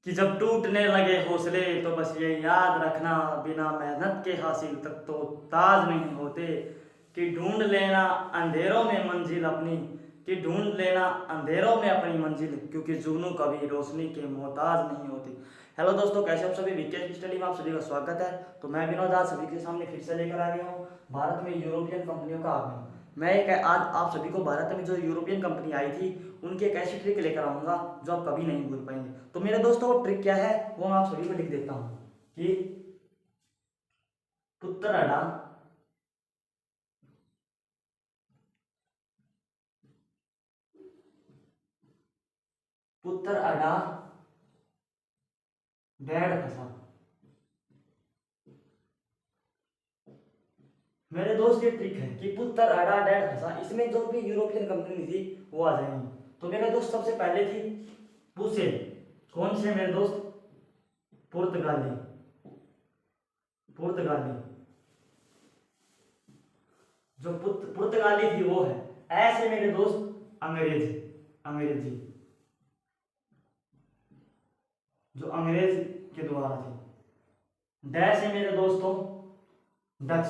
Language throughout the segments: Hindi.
कि जब टूटने लगे हौसले तो बस ये याद रखना, बिना मेहनत के हासिल तक तो ताज नहीं होते। कि ढूंढ लेना अंधेरों में मंजिल अपनी, कि ढूंढ लेना अंधेरों में अपनी मंजिल, क्योंकि जुनू कभी रोशनी के मोहताज नहीं होती। हेलो दोस्तों, कैसे आप सभी? विकेश स्टडी में आप सभी का स्वागत है। तो मैं विनोद आज सभी के सामने फिर से लेकर आ गया हूँ भारत में यूरोपियन कंपनियों का आगमन। मैं एक आज आप सभी को भारत में जो यूरोपियन कंपनी आई थी उनकी एक ऐसी ट्रिक लेकर आऊँगा जो आप कभी नहीं भूल पाएंगे। तो मेरे दोस्तों, वो ट्रिक क्या है वो मैं आप सभी को लिख देता हूँ कि पुत्र अड़ा पुत्र अड़ा डैड फंसा। मेरे दोस्त ये ट्रिक है कि पुत्र अड़ा डैड फंसा, इसमें जो भी यूरोपियन कंपनी थी वो आ जाएंगी। तो मेरे दोस्त सबसे पहले थी पूसे, कौन से मेरे दोस्त? पुर्तगाली। पुर्तगाली जो पुर्तगाली थी वो है। ऐसे मेरे दोस्त अंग्रेज, अंग्रेजी जो अंग्रेज के द्वारा थी। डैश है मेरे दोस्तों डच,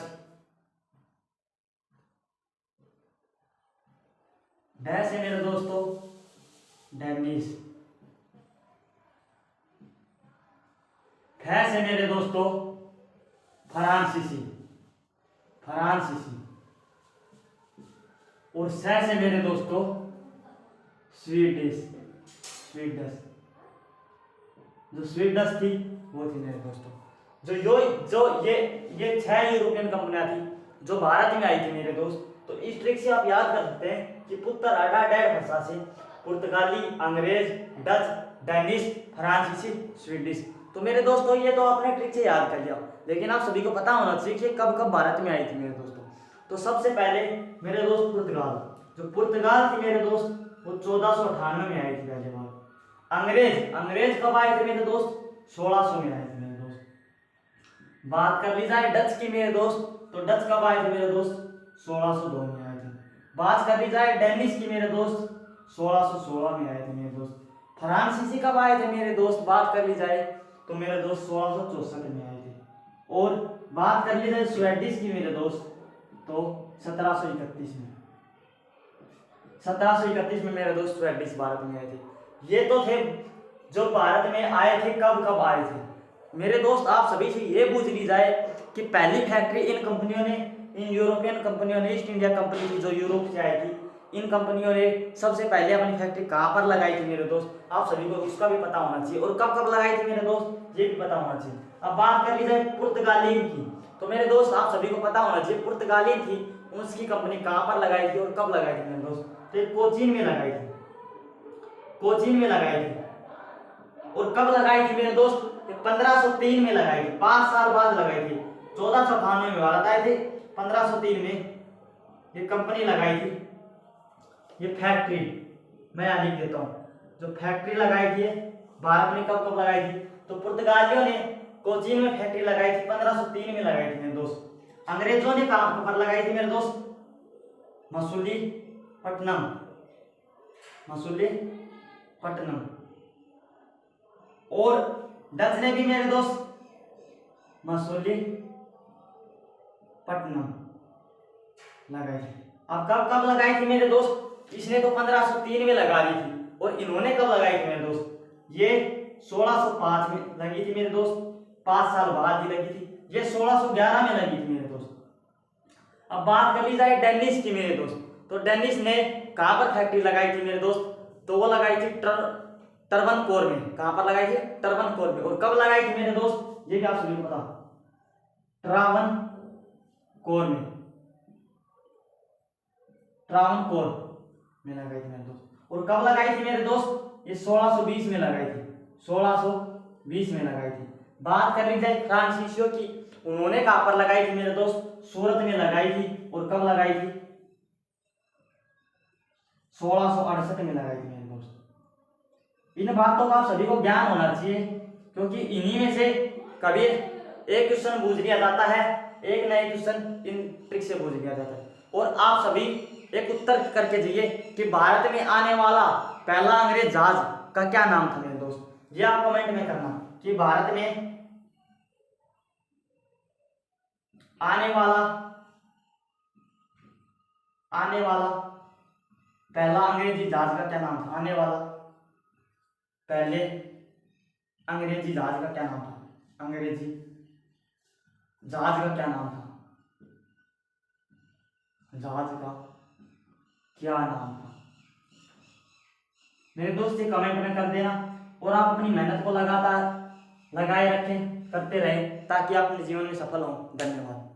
डैश है मेरे दोस्तों डेनिश, फैस है मेरे दोस्तों फ्रांसीसी, फ्रांसीसी। और सै से मेरे दोस्तों स्वीडिश, स्वीडिश जो स्वीडिश थी वो थी मेरे दोस्तों। ये 6 यूरोपियन कंपनियां थी जो भारत में आई थी मेरे दोस्त। तो इस ट्रिक से आप याद कर सकते हैं कि पुत्र अड़ा डैड फंसा से पुर्तगाली, अंग्रेज, डच, डेनिश, फ्रांसीसी, स्वीडिश। तो मेरे दोस्तों, ये तो आपने ट्रिक से याद कर लिया, लेकिन आप सभी को पता होना चाहिए कि कब कब भारत में आई थी मेरे दोस्तों। तो सबसे पहले मेरे दोस्त पुर्तगाल, जो पुर्तगाल थी मेरे दोस्त वो 1498 में आई थी पहले बार। अंग्रेज, अंग्रेज कब आए थे मेरे दोस्त? 1600 में आए थे मेरे दोस्त। बात कर ली जाए डच की मेरे दोस्त, तो डच कब आए थे मेरे दोस्त? 1602 में आए थे। बात कर ली जाए डेनिश की मेरे दोस्त, 1616 में आए थे मेरे दोस्त। फ्रांसीसी कब आए थे मेरे दोस्त? बात कर ली जाए तो मेरे दोस्त 1664 में आए थे। और बात कर ली जाए स्वीडिश की मेरे दोस्त, तो 1731 में, 1731 में मेरे दोस्त स्वीडिश भारत में आए थे। ये तो थे जो भारत में आए थे। कब कब आए थे मेरे दोस्त? आप सभी से ये पूछ ली जाए कि पहली फैक्ट्री इन कंपनियों ने, इन यूरोपियन कंपनियों ने, ईस्ट इंडिया कंपनी थी जो यूरोप से आई थी, इन कंपनियों ने सबसे पहले अपनी फैक्ट्री कहाँ पर लगाई थी मेरे दोस्त? आप सभी को उसका भी पता होना चाहिए। और कब कब लगाई थी मेरे दोस्त, ये भी पता होना चाहिए। अब बात कर ली जाए पुर्तगालीन की, तो मेरे दोस्त आप सभी को पता होना चाहिए पुर्तगालीन थी उसकी कंपनी कहाँ पर लगाई थी और कब लगाई थी मेरे दोस्त? तो कोचीन में लगाई थी, कोचीन में लगाई थी। और कब लगाई थी मेरे दोस्त? 1503 में लगाई थी, 5 साल बाद लगाई थी। 1498 में भारत आए थे, 1503 में ये कंपनी लगाई थी। ये फैक्ट्री मैं यहाँ लिख देता हूँ, जो फैक्ट्री लगाई थी भारत में कब कब लगाई थी? तो पुर्तगालियों ने कोचीन में फैक्ट्री लगाई थी, 1503 में लगाई थी मेरे दोस्त। अंग्रेजों ने कहाँ पर लगाई थी मेरे दोस्त? मसूलीपट्टनम, मसूलीपट्टनम। और डच ने भी मेरे दोस्त मसूलीपट्टनम लगाई थी। अब कब कब लगाई थी मेरे दोस्त? इसने तो 1503 में लगा दी थी, और इन्होंने कब लगाई थी मेरे दोस्त? ये 1605 में लगी थी मेरे दोस्त, 5 साल बाद ही लगी थी। ये 1611 में लगी थी मेरे दोस्त। अब बात कर ली जाए डेनिश की मेरे दोस्त, तो डेनिश ने कहाँ पर फैक्ट्री लगाई थी मेरे दोस्त? तो वो लगाई थी ट्रावनकोर में। कहाँ पर लगाई थी? ट्रावनकोर में। और कब लगाई थी मेरे दोस्त? ये क्या आप सभी को पता? ट्रावनकोर में, ट्रावनकोर में लगाई थी मेरे दोस्त। और कब लगाई थी मेरे दोस्त? ये 1620 में लगाई थी, 1620 में लगाई थी। बात कर ली जाए फ्रांसीसियों की, उन्होंने कहाँ पर लगाई थी मेरे दोस्त? सूरत में लगाई थी। और कब लगाई थी? 1668 में लगाई थी मेरे दोस्त। इन बातों का आप सभी को ज्ञान होना चाहिए, क्योंकि इन्हीं में से कभी एक क्वेश्चन पूछ लिया जाता है, एक नए क्वेश्चन इन ट्रिक से पूछ लिया जाता है। और आप सभी एक उत्तर करके जाइए कि भारत में आने वाला पहला अंग्रेज जहाज का क्या नाम था मेरे दोस्त? ये आप कमेंट में करना कि भारत में आने वाला पहला अंग्रेजी जहाज का क्या नाम था। आने वाला पहले अंग्रेजी जहाज का क्या नाम था। अंग्रेजी जहाज का क्या नाम था। जहाज का क्या नाम था। मेरे दोस्त ये कमेंट में कर देना और आप अपनी मेहनत को लगातार लगाए रखें, करते रहें ताकि आप अपने जीवन में सफल हों। धन्यवाद।